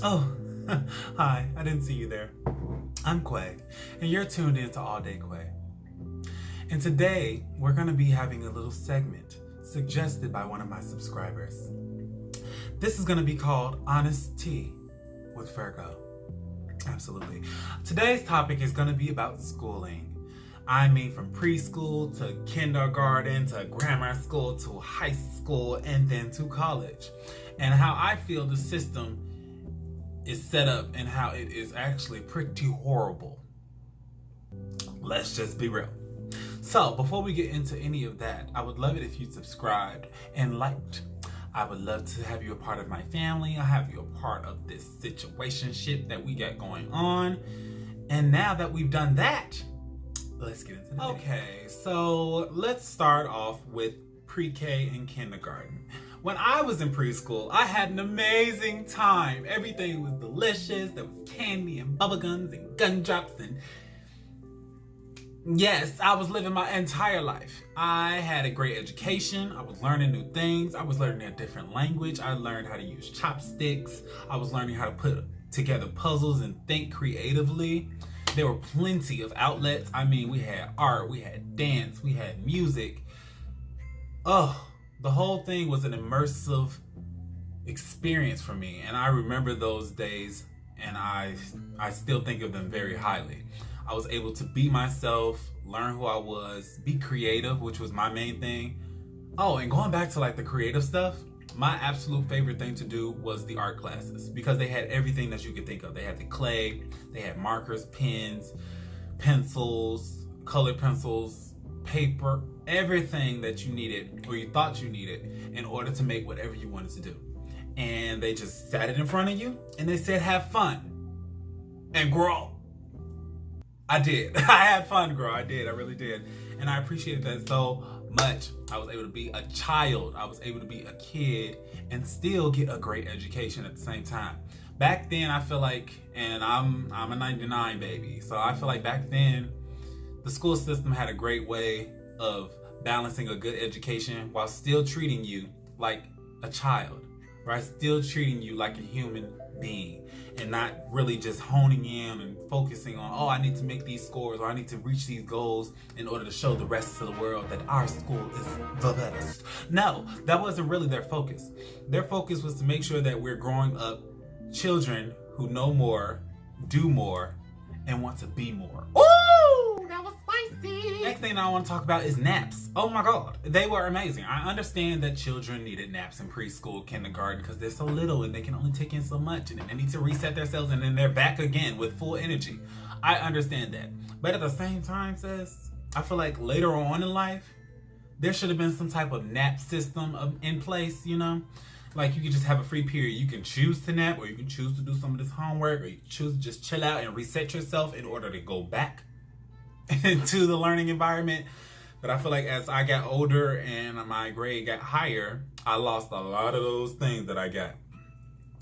Oh, hi, I didn't see you there. I'm Quay, and you're tuned in to All Day Quay. And today, we're going to be having a little segment suggested by one of my subscribers. This is going to be called Honest Tea with Virgo. Absolutely. Today's topic is going to be about schooling. I mean, from preschool to kindergarten to grammar school to high school and then to college. And how I feel the system is set up and how it is actually pretty horrible. Let's just be real. So, before we get into any of that, I would love it if you subscribed and liked. I would love to have you a part of my family. I have you a part of this situationship that we got going on. And now that we've done that, let's get into the video. Okay, so let's start off with pre-K and kindergarten. When I was in preschool, I had an amazing time. Everything was delicious. There was candy and bubble gums and gumdrops and yes, I was living my entire life. I had a great education. I was learning new things. I was learning a different language. I learned how to use chopsticks. I was learning how to put together puzzles and think creatively. There were plenty of outlets. I mean, we had art, we had dance, we had music. Oh, the whole thing was an immersive experience for me. And I remember those days and I still think of them very highly. I was able to be myself, learn who I was, be creative, which was my main thing. Oh, and going back to like the creative stuff, my absolute favorite thing to do was the art classes because they had everything that you could think of. They had the clay, they had markers, pens, pencils, colored pencils, paper, everything that you needed or you thought you needed in order to make whatever you wanted to do. And they just sat it in front of you and they said, have fun and grow. I did. I had fun, girl. I did. I really did. And I appreciated that so much. I was able to be a child. I was able to be a kid and still get a great education at the same time. Back then, I feel like, and I'm a 99 baby, so I feel like back then, the school system had a great way of balancing a good education while still treating you like a child, right? Still treating you like a human being and not really just honing in and focusing on, oh, I need to make these scores or I need to reach these goals in order to show the rest of the world that our school is the best. No, that wasn't really their focus. Their focus was to make sure that we're growing up children who know more, do more, and want to be more. Ooh, that was spicy. Next thing I want to talk about is naps. Oh my God, they were amazing. I understand that children needed naps in preschool, kindergarten, because they're so little and they can only take in so much and then they need to reset themselves and then they're back again with full energy. I understand that. But at the same time, sis, I feel like later on in life, there should have been some type of nap system in place, you know? Like you could just have a free period. You can choose to nap or you can choose to do some of this homework or you can choose to just chill out and reset yourself in order to go back into the learning environment. But I feel like as I got older and my grade got higher, I lost a lot of those things that I got.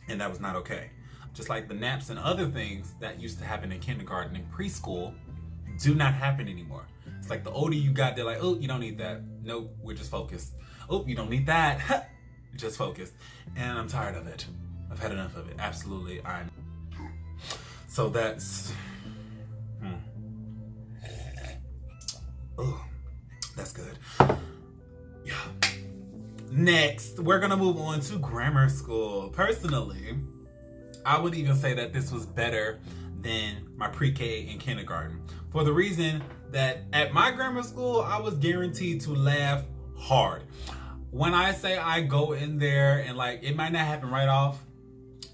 And that was not okay. Just like the naps and other things that used to happen in kindergarten and preschool do not happen anymore. It's like the older you got, they're like, oh, you don't need that. Nope, we're just focused. Oh, you don't need that. Just focused. And I'm tired of it. I've had enough of it. Absolutely. So that's... Oh, that's good. Yeah. Next, we're gonna move on to grammar school. Personally, I would even say that this was better than my pre-K and kindergarten. For the reason that at my grammar school, I was guaranteed to laugh hard. When I say I go in there and like, it might not happen right off,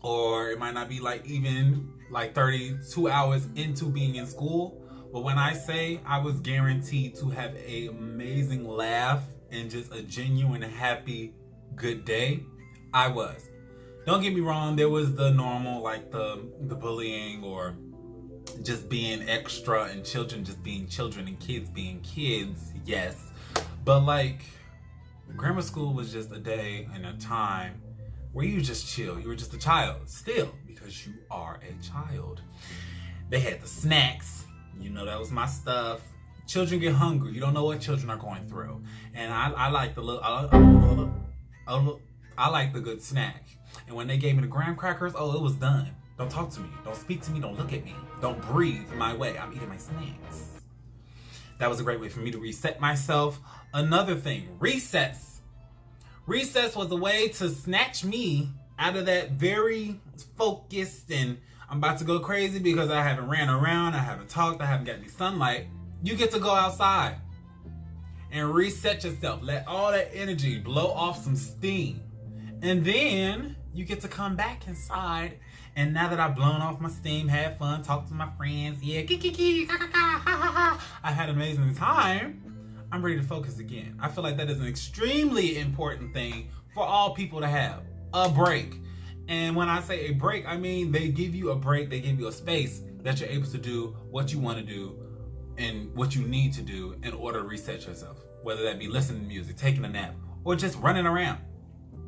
or it might not be like even like 32 hours into being in school. But when I say I was guaranteed to have an amazing laugh and just a genuine, happy, good day, I was. Don't get me wrong, there was the normal, like the bullying or just being extra and children just being children and kids being kids, yes. But like, grammar school was just a day and a time where you just chill. You were just a child still because you are a child. They had the snacks. You know, that was my stuff. Children get hungry. You don't know what children are going through. And I like the little, I like the good snack. And when they gave me the graham crackers, oh, it was done. Don't talk to me. Don't speak to me. Don't look at me. Don't breathe my way. I'm eating my snacks. That was a great way for me to reset myself. Another thing, recess. Recess was a way to snatch me out of that very focused and I'm about to go crazy because I haven't ran around, I haven't talked, I haven't got any sunlight. You get to go outside and reset yourself. Let all that energy blow off some steam. And then you get to come back inside. And now that I've blown off my steam, had fun, talked to my friends, yeah, I had an amazing time, I'm ready to focus again. I feel like that is an extremely important thing for all people to have, a break. And when I say a break, I mean they give you a break, they give you a space that you're able to do what you want to do and what you need to do in order to reset yourself. Whether that be listening to music, taking a nap, or just running around.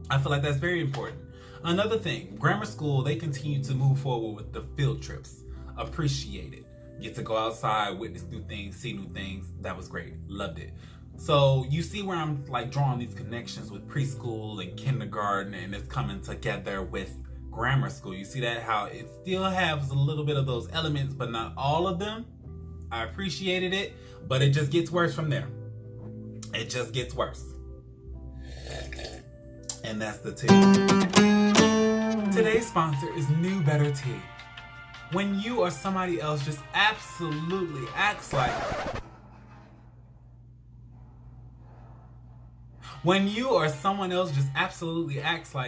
I feel like that's very important. Another thing, grammar school, they continue to move forward with the field trips. Appreciate it. Get to go outside, witness new things, see new things. That was great. Loved it. So you see where I'm like drawing these connections with preschool and kindergarten, and it's coming together with grammar school. You see that how it still has a little bit of those elements, but not all of them. I appreciated it, but it just gets worse from there. It just gets worse. And that's the tea. Today's sponsor is New Better Tea. When you or somebody else just absolutely acts like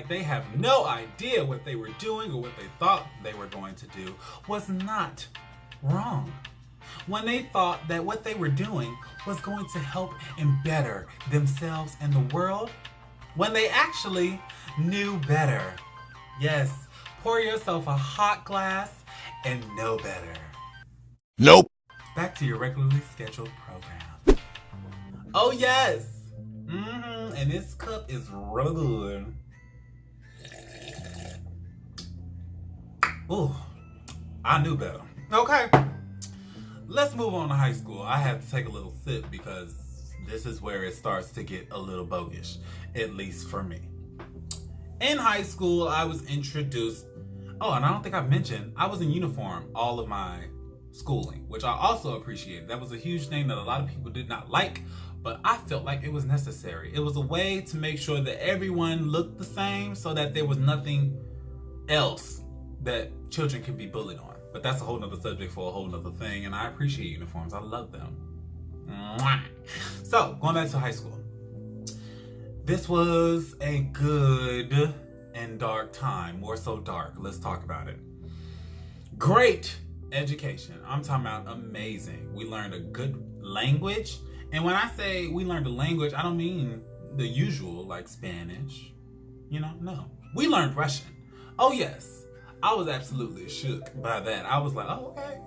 they have no idea what they were doing or what they thought they were going to do was not wrong. When they thought that what they were doing was going to help and better themselves and the world, when they actually knew better. Yes, pour yourself a hot glass and know better. Nope. Back to your regularly scheduled program. Oh yes. And this cup is real good. Ooh, I knew better. Okay, let's move on to high school. I have to take a little sip because this is where it starts to get a little bogus, at least for me. In high school, I was introduced, and I don't think I've mentioned, I was in uniform all of my schooling, which I also appreciated. That was a huge thing that a lot of people did not like, but I felt like it was necessary. It was a way to make sure that everyone looked the same so that there was nothing else that children could be bullied on. But that's a whole nother subject for a whole nother thing, and I appreciate uniforms. I love them. So, going back to high school. This was a good and dark time, more so dark. Let's talk about it. Great education. I'm talking about amazing. We learned a good language. And when I say we learned a language, I don't mean the usual, like Spanish. No. We learned Russian. Oh, yes. I was absolutely shook by that. I was like, oh, okay.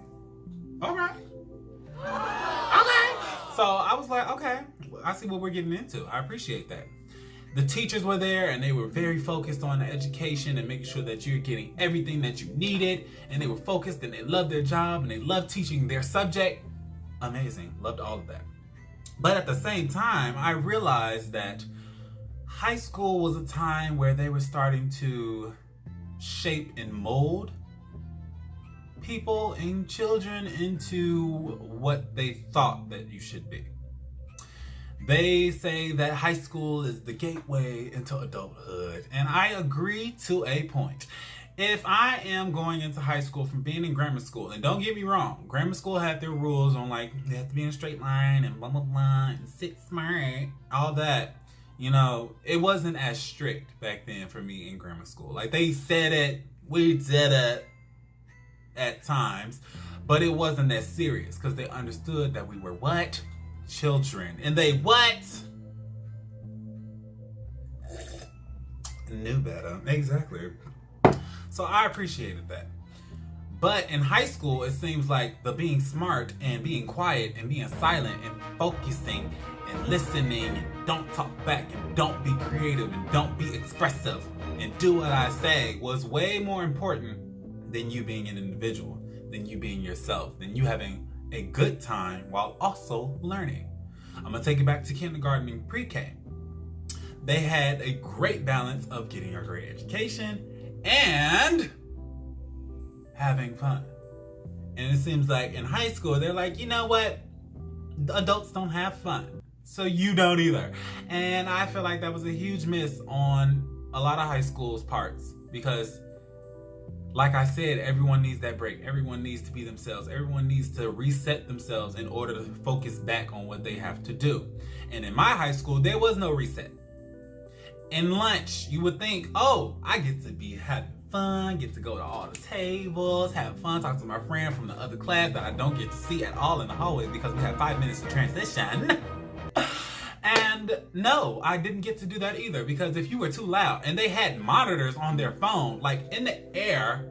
All right. Okay. So I was like, okay, I see what we're getting into. I appreciate that. The teachers were there and they were very focused on the education and making sure that you're getting everything that you needed. And they were focused and they loved their job and they loved teaching their subject. Amazing. Loved all of that. But at the same time, I realized that high school was a time where they were starting to shape and mold people and children into what they thought that you should be. They say that high school is the gateway into adulthood, and I agree to a point. If I am going into high school from being in grammar school, and don't get me wrong, grammar school had their rules on like, they have to be in a straight line and blah, blah, blah, and sit smart, all that. It wasn't as strict back then for me in grammar school. Like they said it, we did it at times, but it wasn't that serious because they understood that we were what? Children. And they what? Knew better. Exactly. So I appreciated that. But in high school, it seems like the being smart and being quiet and being silent and focusing and listening and don't talk back and don't be creative and don't be expressive and do what I say was way more important than you being an individual, than you being yourself, than you having a good time while also learning. I'm gonna take it back to kindergarten and pre-K. they had a great balance of getting a great education and having fun. And it seems like in high school, they're like, you know what? Adults don't have fun. So you don't either. And I feel like that was a huge miss on a lot of high school's parts because, like I said, everyone needs that break. Everyone needs to be themselves. Everyone needs to reset themselves in order to focus back on what they have to do. And in my high school, there was no reset. In lunch, you would think, oh, I get to be having fun, get to go to all the tables, have fun, talk to my friend from the other class that I don't get to see at all in the hallway because we have 5 minutes to transition. And no, I didn't get to do that either because if you were too loud, and they had monitors on their phone, like in the air,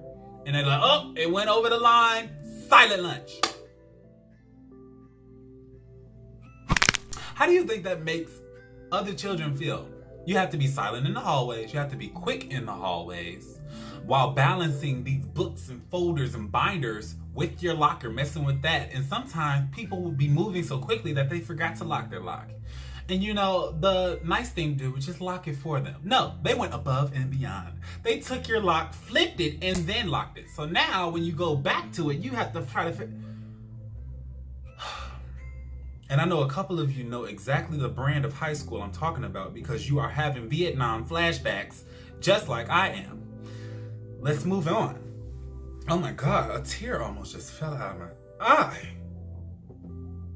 and they're like, oh, it went over the line, silent lunch. How do you think that makes other children feel? You have to be silent in the hallways, you have to be quick in the hallways, while balancing these books and folders and binders with your locker, messing with that. And sometimes people will be moving so quickly that they forgot to lock their lock. And you know, the nice thing to do is just lock it for them. No, they went above and beyond. They took your lock, flipped it, and then locked it. So now when you go back to it, you have to try to And I know a couple of you know exactly the brand of high school I'm talking about because you are having Vietnam flashbacks just like I am. Let's move on. Oh my God, a tear almost just fell out of my eye.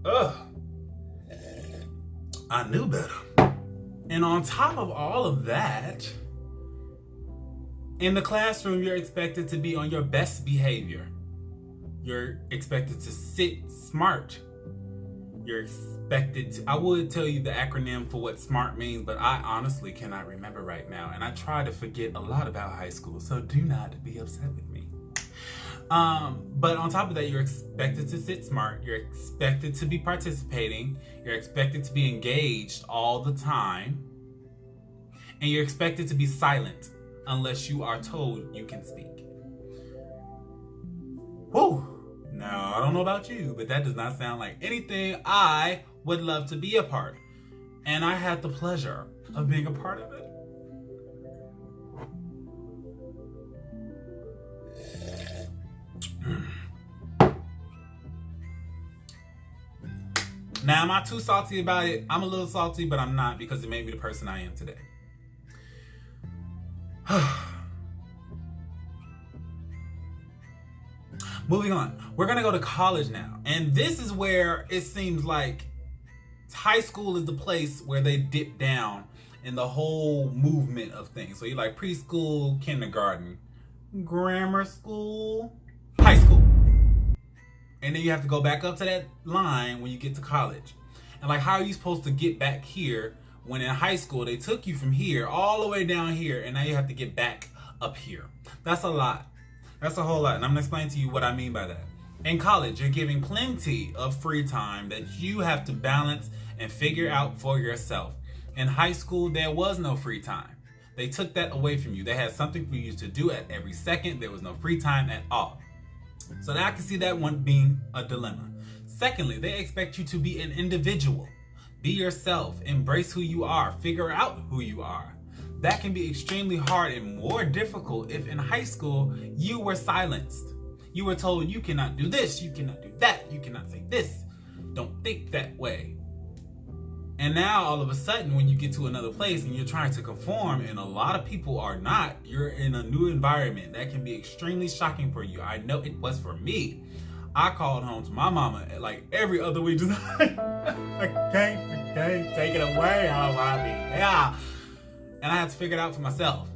Ugh. I knew better. And on top of all of that, in the classroom, you're expected to be on your best behavior. You're expected to sit smart. You're expected to, I would tell you the acronym for what SMART means, but I honestly cannot remember right now. And I try to forget a lot about high school, so do not be upset with me. But on top of that, you're expected to sit smart. You're expected to be participating. You're expected to be engaged all the time. And you're expected to be silent unless you are told you can speak. Whew. Now, I don't know about you, but that does not sound like anything I would love to be a part of. And I had the pleasure of being a part of it. Now, am I too salty about it? I'm a little salty, but I'm not because it made me the person I am today. Moving on. We're going to go to college now. And this is where it seems like high school is the place where they dip down in the whole movement of things. So you're like preschool, kindergarten, grammar school, high school. And then you have to go back up to that line when you get to college. And like, how are you supposed to get back here when in high school they took you from here all the way down here and now you have to get back up here? That's a lot. That's a whole lot. And I'm gonna explain to you what I mean by that. In college, you're giving plenty of free time that you have to balance and figure out for yourself. In high school, there was no free time. They took that away from you. They had something for you to do at every second. There was no free time at all. So now I can see that one being a dilemma. Secondly, they expect you to be an individual. Be yourself, embrace who you are, figure out who you are. That can be extremely hard and more difficult if in high school you were silenced. You were told you cannot do this, you cannot do that, you cannot say this. Don't think that way. And now all of a sudden when you get to another place and you're trying to conform and a lot of people are not, you're in a new environment. That can be extremely shocking for you. I know it was for me. I called home to my mama like every other week, just I can't take it away, how I be. Yeah. And I had to figure it out for myself.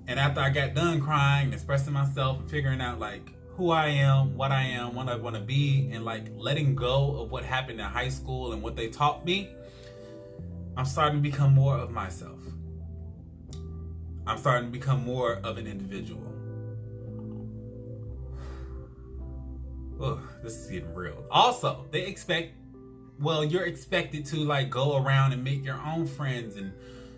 And after I got done crying and expressing myself and figuring out like who I am, what I want to be, and like letting go of what happened in high school and what they taught me, I'm starting to become more of myself. I'm starting to become more of an individual. Oh, this is getting real. Also, you're expected to like go around and make your own friends and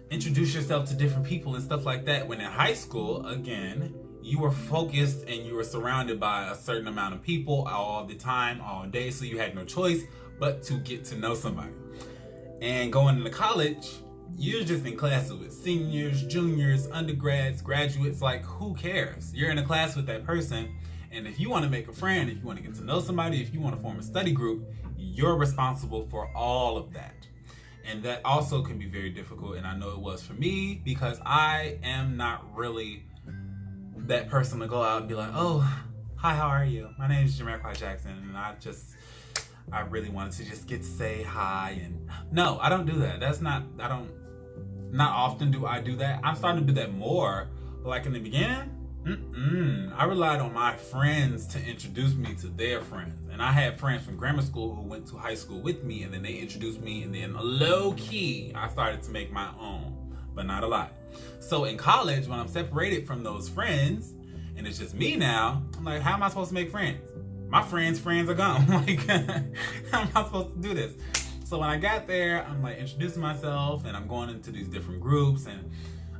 introduce yourself to different people and stuff like that. When in high school, again, you were focused and you were surrounded by a certain amount of people all the time, all day, so you had no choice but to get to know somebody. And going into college, you're just in classes with seniors, juniors, undergrads, graduates. Like, who cares? You're in a class with that person, and if you want to make a friend, if you want to get to know somebody, if you want to form a study group, you're responsible for all of that. And that also can be very difficult, and I know it was for me, because I am not really that person to go out and be like, oh, hi, how are you? My name is Jamiroquai Jackson, and I really wanted to just get to say hi. And no, I don't do that. Not often do I do that. I'm starting to do that more, but like in the beginning, I relied on my friends to introduce me to their friends. And I had friends from grammar school who went to high school with me, and then they introduced me, and then low key, I started to make my own, but not a lot. So in college, when I'm separated from those friends, and it's just me now, I'm like, how am I supposed to make friends? My friends' friends are gone. Like, how am I supposed to do this? So when I got there, I'm like introducing myself, and I'm going into these different groups, and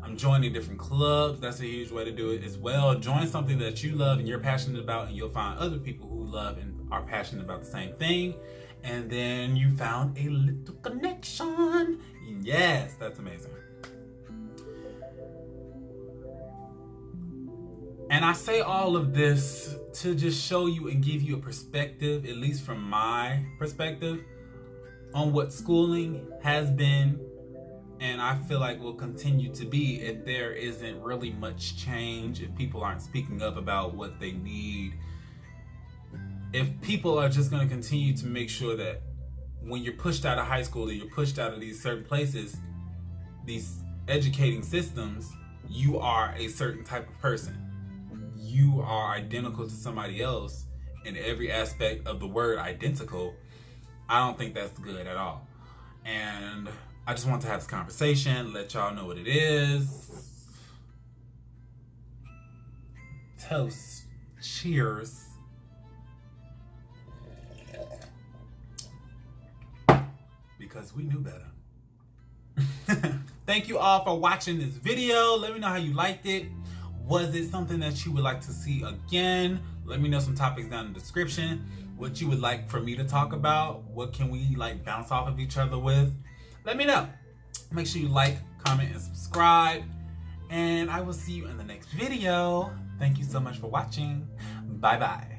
I'm joining different clubs. That's a huge way to do it as well. Join something that you love and you're passionate about, and you'll find other people who love and are passionate about the same thing. And then you found a little connection. Yes, that's amazing. And I say all of this to just show you and give you a perspective, at least from my perspective, on what schooling has been, and I feel like will continue to be, if there isn't really much change, if people aren't speaking up about what they need, if people are just going to continue to make sure that when you're pushed out of high school, or you're pushed out of these certain places, these educating systems, you are a certain type of person. You are identical to somebody else in every aspect of the word identical. I don't think that's good at all. And I just want to have this conversation, let y'all know what it is. Toast. Cheers. Because we knew better. Thank you all for watching this video. Let me know how you liked it. Was it something that you would like to see again? Let me know some topics down in the description. What you would like for me to talk about. What can we like bounce off of each other with? Let me know. Make sure you like, comment, and subscribe. And I will see you in the next video. Thank you so much for watching. Bye-bye.